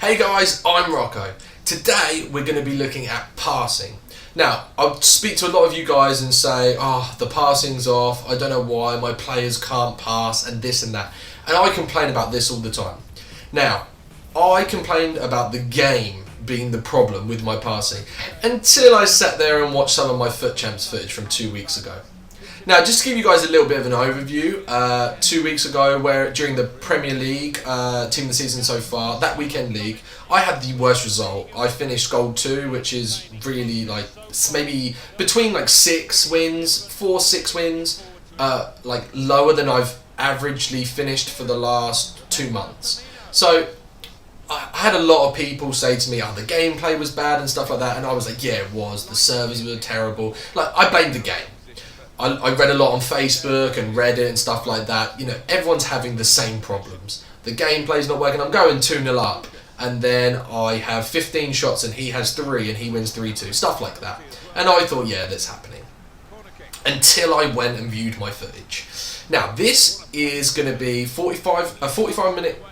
Hey guys, I'm Rocco. Today we're going to be looking at passing. Now, I'll speak to a lot of you guys and say, the passing's off, I don't know why, my players can't pass and this and that. And I complain about this all the time. Now, I complained about the game being the problem with my passing until I sat there and watched some of my Foot Champs footage from 2 weeks ago. Now, just to give you guys a little bit of an overview, 2 weeks ago, where during the Premier League, team of the season so far, that weekend league, I had the worst result. I finished gold 2, which is really maybe between 6 wins, 4-6 wins, lower than I've averagely finished for the last 2 months. So I had a lot of people say to me, the gameplay was bad and stuff like that, and I was like, yeah, it was. The servers were terrible. I blamed the game. I read a lot on Facebook and Reddit and stuff like that. You know, everyone's having the same problems. The gameplay's not working. I'm going 2-0 up, and then I have 15 shots and he has 3 and he wins 3-2. Stuff like that. And I thought, yeah, that's happening. Until I went and viewed my footage. Now, this is going to be a 45-minute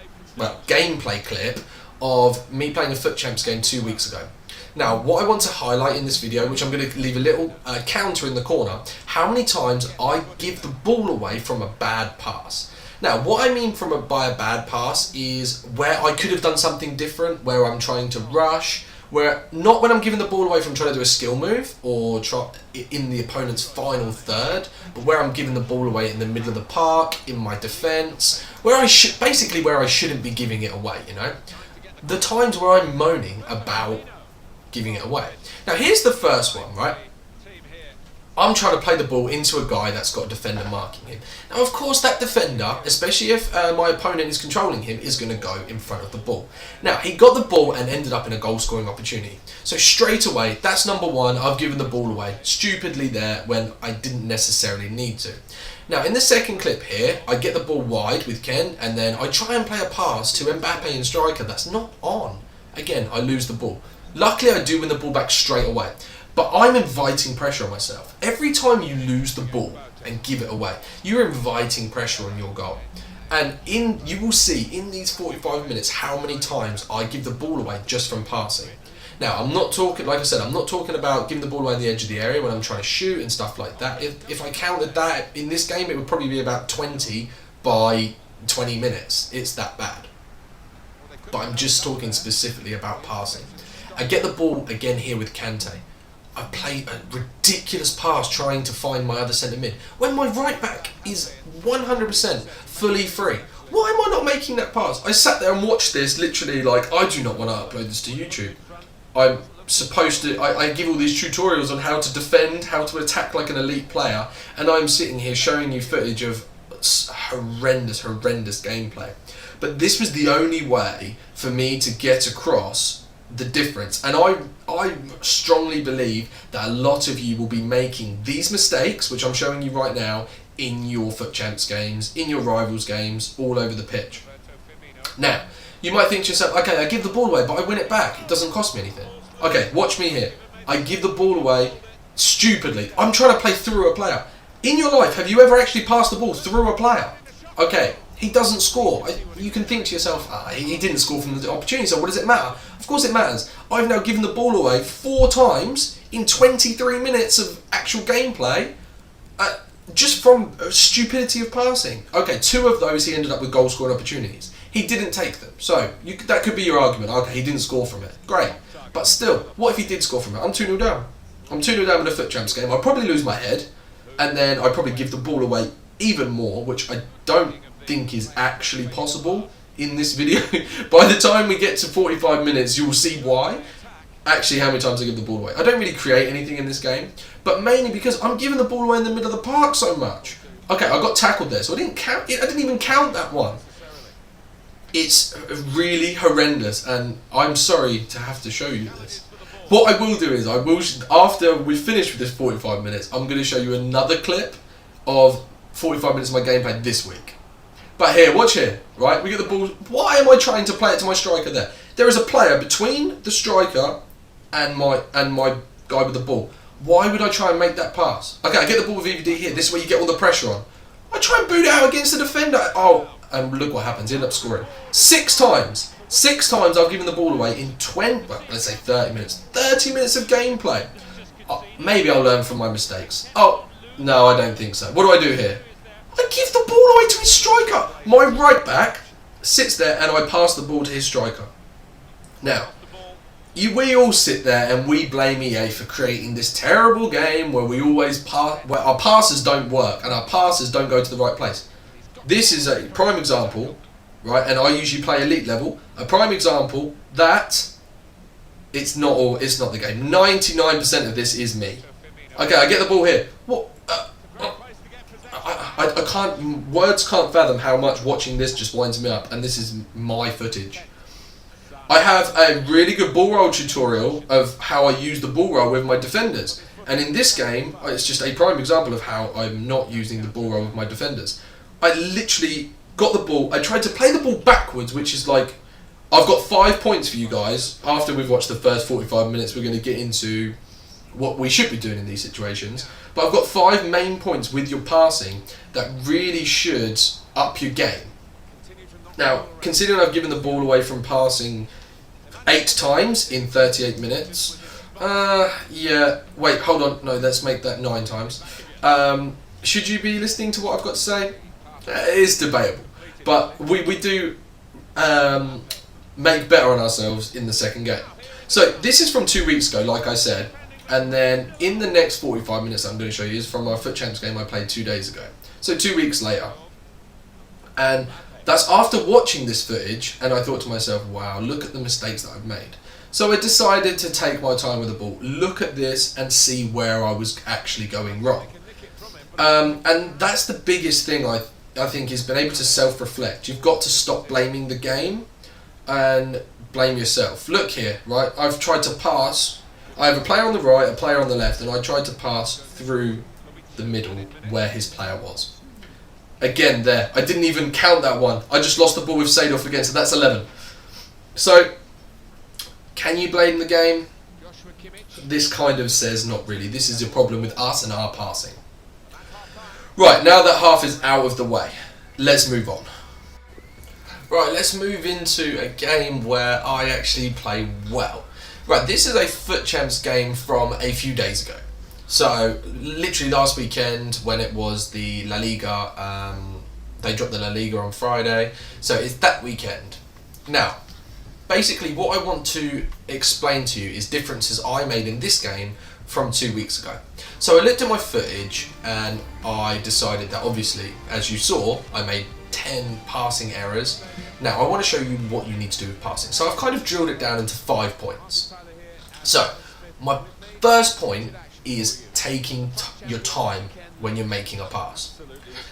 gameplay clip of me playing a Foot Champs game 2 weeks ago. Now, what I want to highlight in this video, which I'm going to leave a little counter in the corner, how many times I give the ball away from a bad pass. Now, what I mean by a bad pass is where I could have done something different, where I'm trying to rush, not when I'm giving the ball away from trying to do a skill move or in the opponent's final third, but where I'm giving the ball away in the middle of the park, in my defence, where I shouldn't be giving it away, you know? The times where I'm moaning about giving it away. Now, here's the first one, right? I'm trying to play the ball into a guy that's got a defender marking him. Now, of course, that defender, especially if my opponent is controlling him, is going to go in front of the ball. Now, he got the ball and ended up in a goal-scoring opportunity. So straight away, that's number one. I've given the ball away stupidly there when I didn't necessarily need to. Now, in the second clip here, I get the ball wide with Ken, and then I try and play a pass to Mbappe and striker that's not on. Again, I lose the ball. Luckily, I do win the ball back straight away. But I'm inviting pressure on myself. Every time you lose the ball and give it away, you're inviting pressure on your goal. And you will see in these 45 minutes how many times I give the ball away just from passing. Now, I'm not talking, like I said, I'm not talking about giving the ball away in the edge of the area when I'm trying to shoot and stuff like that. If I counted that in this game, it would probably be about 20 by 20 minutes. It's that bad. But I'm just talking specifically about passing. I get the ball again here with Kante. I play a ridiculous pass trying to find my other centre mid when my right back is 100% fully free. Why am I not making that pass? I sat there and watched this literally I do not want to upload this to YouTube. I'm supposed to, I give all these tutorials on how to defend, how to attack like an elite player, and I'm sitting here showing you footage of horrendous gameplay. But this was the only way for me to get across the difference, and I strongly believe that a lot of you will be making these mistakes, which I'm showing you right now, in your Foot Champs games, in your rivals games, all over the pitch. Now, you might think to yourself, okay, I give the ball away, but I win it back. It doesn't cost me anything. Okay, watch me here. I give the ball away stupidly. I'm trying to play through a player. In your life, have you ever actually passed the ball through a player? Okay, he doesn't score. You can think to yourself, he didn't score from the opportunity, so what does it matter? Of course it matters. I've now given the ball away 4 times in 23 minutes of actual gameplay, just from stupidity of passing. Okay, 2 of those he ended up with goal scoring opportunities. He didn't take them, so that could be your argument. Okay, he didn't score from it. Great. But still, what if he did score from it? I'm 2-0 down. I'm 2-0 down in a Foot Champs game. I'll probably lose my head, and then I'd probably give the ball away even more, which I don't think is actually possible in this video. By the time we get to 45 minutes, you'll see why. Actually, how many times I give the ball away. I don't really create anything in this game, but mainly because I'm giving the ball away in the middle of the park so much. Okay, I got tackled there, so I didn't even count that one. It's really horrendous, and I'm sorry to have to show you this. What I will do is, after we finish with this 45 minutes, I'm going to show you another clip of 45 minutes of my gameplay this week. But here, watch here, right? We get the ball. Why am I trying to play it to my striker there? There is a player between the striker and my guy with the ball. Why would I try and make that pass? Okay, I get the ball with VVD here. This is where you get all the pressure on. I try and boot it out against the defender. Oh, and look what happens. He ended up scoring 6 times 6 times I've given the ball away in 20, well, let's say 30 minutes. 30 minutes of gameplay. Maybe I'll learn from my mistakes. Oh, no, I don't think so. What do I do here? I give the ball away to his striker. My right back sits there and I pass the ball to his striker. Now, we all sit there and we blame EA for creating this terrible game where we always where our passes don't work and our passes don't go to the right place. This is a prime example, right? And I usually play elite level. A prime example that it's not the game. 99% of this is me. Okay, I get the ball here. What? I can't. Words can't fathom how much watching this just winds me up. And this is my footage. I have a really good ball roll tutorial of how I use the ball roll with my defenders. And in this game, it's just a prime example of how I'm not using the ball roll with my defenders. I literally got the ball. I tried to play the ball backwards, which is like, I've got 5 points for you guys. After we've watched the first 45 minutes, we're going to get into what we should be doing in these situations. But I've got 5 main points with your passing that really should up your game. Now, considering I've given the ball away from passing 8 times in 38 minutes, yeah, wait, hold on, no, let's make that 9 times. Should you be listening to what I've got to say? It's debatable, but we do make better on ourselves in the second game. So this is from 2 weeks ago, like I said, and then in the next 45 minutes I'm going to show you is from our Foot Champs game I played 2 days ago. So 2 weeks later. And that's after watching this footage, and I thought to myself, wow, look at the mistakes that I've made. So I decided to take my time with the ball, look at this and see where I was actually going wrong. And that's the biggest thing I think is being able to self-reflect. You've got to stop blaming the game and blame yourself. Look here, right? I've tried to pass. I have a player on the right, a player on the left, and I tried to pass through the middle where his player was. Again there, I didn't even count that one. I just lost the ball with Sadorf again, so that's 11. So, can you blame the game? This kind of says not really. This is a problem with us and our passing. Right, now that half is out of the way, let's move on. Right, let's move into a game where I actually play well. Right, this is a Foot Champs game from a few days ago. So, literally last weekend when it was the La Liga, they dropped the La Liga on Friday, so it's that weekend. Now, basically what I want to explain to you is differences I made in this game from 2 weeks ago. So I looked at my footage and I decided that obviously, as you saw, I made 10 passing errors. Now I want to show you what you need to do with passing. So I've kind of drilled it down into 5 points. So, my first point is taking your time when you're making a pass.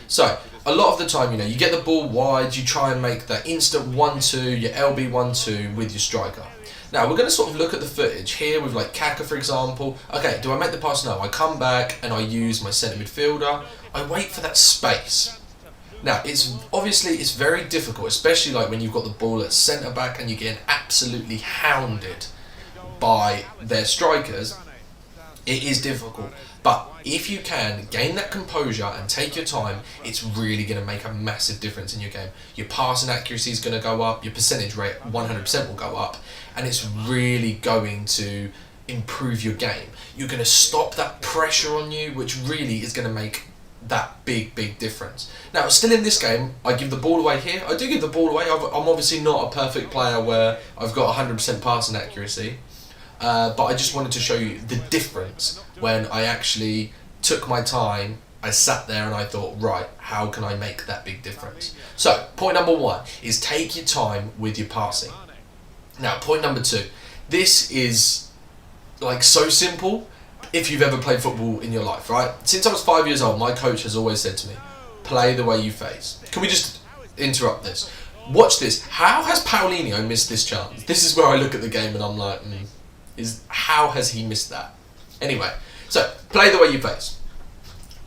So, a lot of the time, you get the ball wide, you try and make that instant 1-2, your LB 1-2 with your striker. Now, we're going to sort of look at the footage here with like Kaka, for example. Okay, do I make the pass? No, I come back and I use my centre midfielder. I wait for that space. Now, it's very difficult, especially like when you've got the ball at centre back and you're getting absolutely hounded by their strikers. It is difficult, but if you can gain that composure and take your time, it's really going to make a massive difference in your game. Your passing accuracy is going to go up, your percentage rate 100% will go up, and it's really going to improve your game. You're going to stop that pressure on you, which really is going to make that big difference. Now, still in this game, I give the ball away here. I do give the ball away. I'm obviously not a perfect player where I've got 100% passing accuracy. But I just wanted to show you the difference when I actually took my time, I sat there and I thought, right, how can I make that big difference? So, point number 1 is take your time with your passing. Now, point number 2, this is like so simple if you've ever played football in your life, right? Since I was 5 years old, my coach has always said to me, play the way you face. Can we just interrupt this? Watch this. How has Paulinho missed this chance? This is where I look at the game and I'm like, how has he missed that? Anyway, so play the way you face.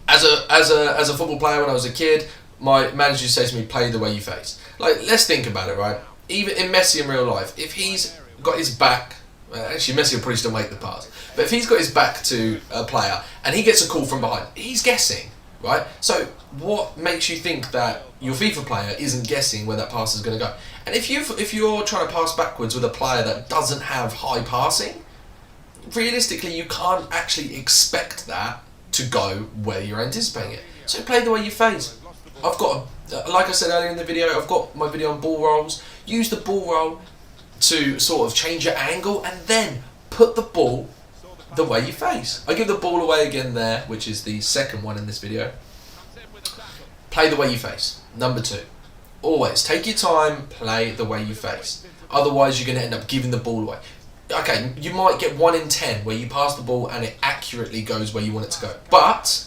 As a football player when I was a kid, my manager used to say to me, play the way you face. Like, let's think about it, right? Even in Messi in real life, if he's got his back, actually Messi will probably still make the pass, but if he's got his back to a player and he gets a call from behind, he's guessing. right? So what makes you think that your FIFA player isn't guessing where that pass is going to go? And if you're trying to pass backwards with a player that doesn't have high passing, realistically you can't actually expect that to go where you're anticipating it. So play the way you face. I've got, like I said earlier in the video, I've got my video on ball rolls. Use the ball roll to sort of change your angle and then put the ball the way you face. I give the ball away again there, which is the second one in this video. Play the way you face. Number 2. Always take your time, play the way you face. Otherwise you're going to end up giving the ball away. Okay, you might get 1 in 10 where you pass the ball and it accurately goes where you want it to go. But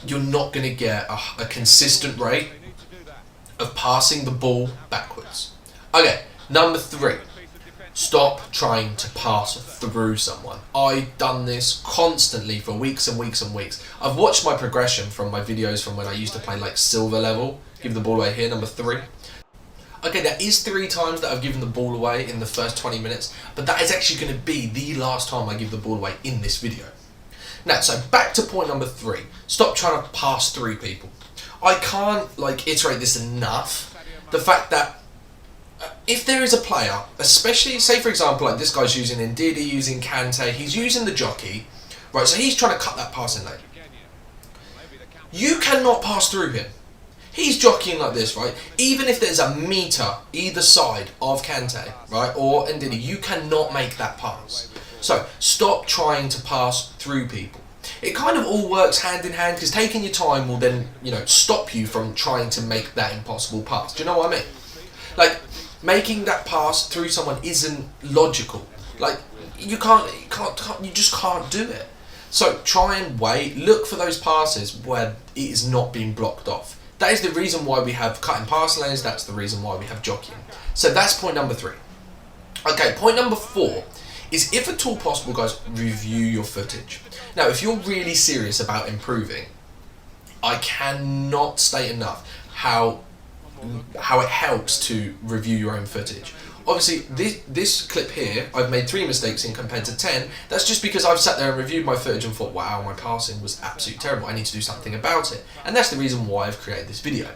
you're not going to get a consistent rate of passing the ball backwards. Okay, number 3. Stop trying to pass through someone. I've done this constantly for weeks and weeks and weeks. I've watched my progression from my videos from when I used to play like silver level. Give the ball away here, number 3. Okay, that is 3 times that I've given the ball away in the first 20 minutes, but that is actually going to be the last time I give the ball away in this video. Now, so back to point number 3. Stop trying to pass through people. I can't iterate this enough. The fact that if there is a player, especially say for example like this guy's using Ndidi, using Kante, he's using the jockey, right? So he's trying to cut that passing lane. You cannot pass through him. He's jockeying like this, right? Even if there's a meter either side of Kante, right, or Ndidi, you cannot make that pass. So stop trying to pass through people. It kind of all works hand in hand because taking your time will then, stop you from trying to make that impossible pass. Do you know what I mean? Like, making that pass through someone isn't logical. Like, you just can't do it. So try and wait, look for those passes where it is not being blocked off. That is the reason why we have cutting pass lanes, that's the reason why we have jockeying. So that's point number 3. Okay, point number 4 is, if at all possible, guys, review your footage. Now, if you're really serious about improving, I cannot state enough how it helps to review your own footage. Obviously, this clip here, I've made 3 mistakes in compared to 10. That's just because I've sat there and reviewed my footage and thought, wow, my passing was absolutely terrible. I need to do something about it. And that's the reason why I've created this video.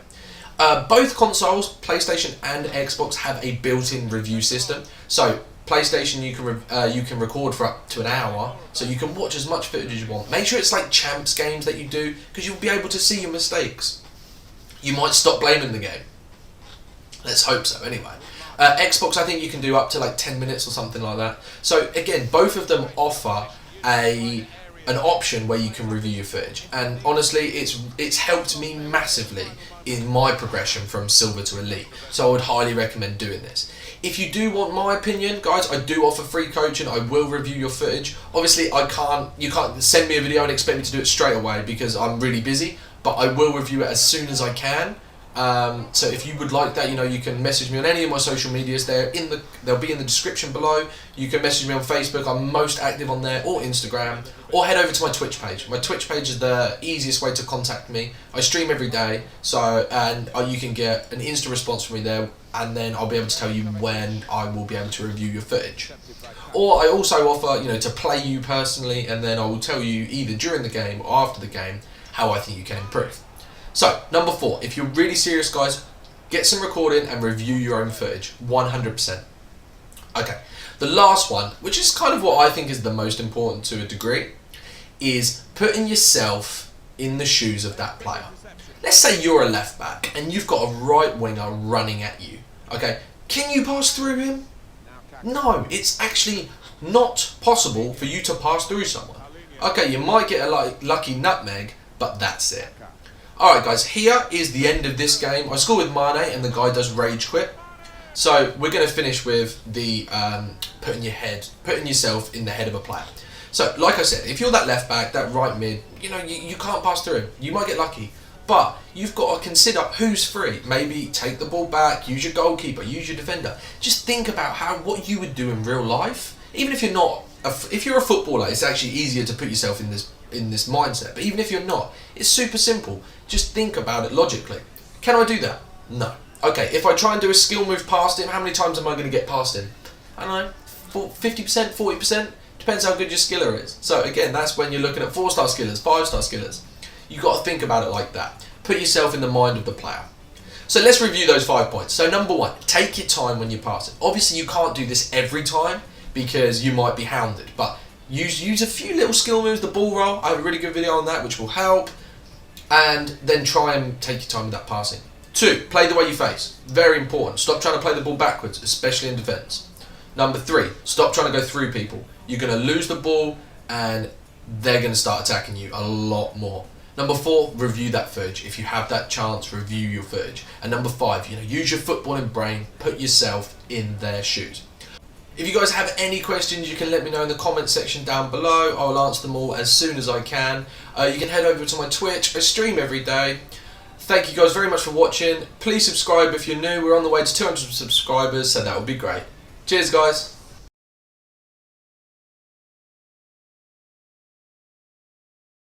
Both consoles, PlayStation and Xbox, have a built-in review system. So PlayStation, you can record for up to an hour, so you can watch as much footage as you want. Make sure it's like champs games that you do, because you'll be able to see your mistakes. You might stop blaming the game. Let's hope so, anyway. Xbox, I think you can do up to like 10 minutes or something like that. So again, both of them offer an option where you can review your footage. And honestly, it's helped me massively in my progression from silver to elite. So I would highly recommend doing this. If you do want my opinion, guys, I do offer free coaching. I will review your footage. Obviously, you can't send me a video and expect me to do it straight away because I'm really busy, but I will review it as soon as I can. So if you would like that, you can message me on any of my social medias. They'll be in the description below. You can message me on Facebook. I'm most active on there, or Instagram, or head over to my Twitch page. My Twitch page is the easiest way to contact me. I stream every day, and you can get an instant response from me there, and then I'll be able to tell you when I will be able to review your footage. Or I also offer, to play you personally, and then I will tell you either during the game or after the game how I think you can improve. So, number 4, if you're really serious, guys, get some recording and review your own footage, 100%. Okay, the last one, which is kind of what I think is the most important to a degree, is putting yourself in the shoes of that player. Let's say you're a left back and you've got a right winger running at you. Okay, can you pass through him? No, it's actually not possible for you to pass through someone. Okay, you might get a lucky nutmeg, but that's it. Alright guys, here is the end of this game. I score with Mane and the guy does rage quit. So we're going to finish with the putting yourself in the head of a player. So like I said, if you're that left back, that right mid, you can't pass through him. You might get lucky. But you've got to consider who's free. Maybe take the ball back, use your goalkeeper, use your defender. Just think about what you would do in real life. Even if you're not, if you're a footballer, it's actually easier to put yourself in this mindset. But even if you're not, it's super simple. Just think about it logically. Can I do that? No. Okay, if I try and do a skill move past him, how many times am I going to get past him? I don't know, 50%, 40%? Depends how good your skiller is. So again, that's when you're looking at 4-star skillers, 5-star skillers. You've got to think about it like that. Put yourself in the mind of the player. So let's review those 5 points. So number 1, take your time when you're passing. Obviously you can't do this every time because you might be hounded, but use a few little skill moves, the ball roll. I have a really good video on that which will help. And then try and take your time with that passing. 2, play the way you face. Very important. Stop trying to play the ball backwards, especially in defence. Number 3, stop trying to go through people. You're going to lose the ball and they're going to start attacking you a lot more. Number 4, review that footage. If you have that chance, review your footage. And number 5, use your footballing brain, put yourself in their shoes. If you guys have any questions, you can let me know in the comment section down below. I will answer them all as soon as I can. You can head over to my Twitch. I stream every day. Thank you guys very much for watching. Please subscribe if you're new. We're on the way to 200 subscribers, so that would be great. Cheers, guys.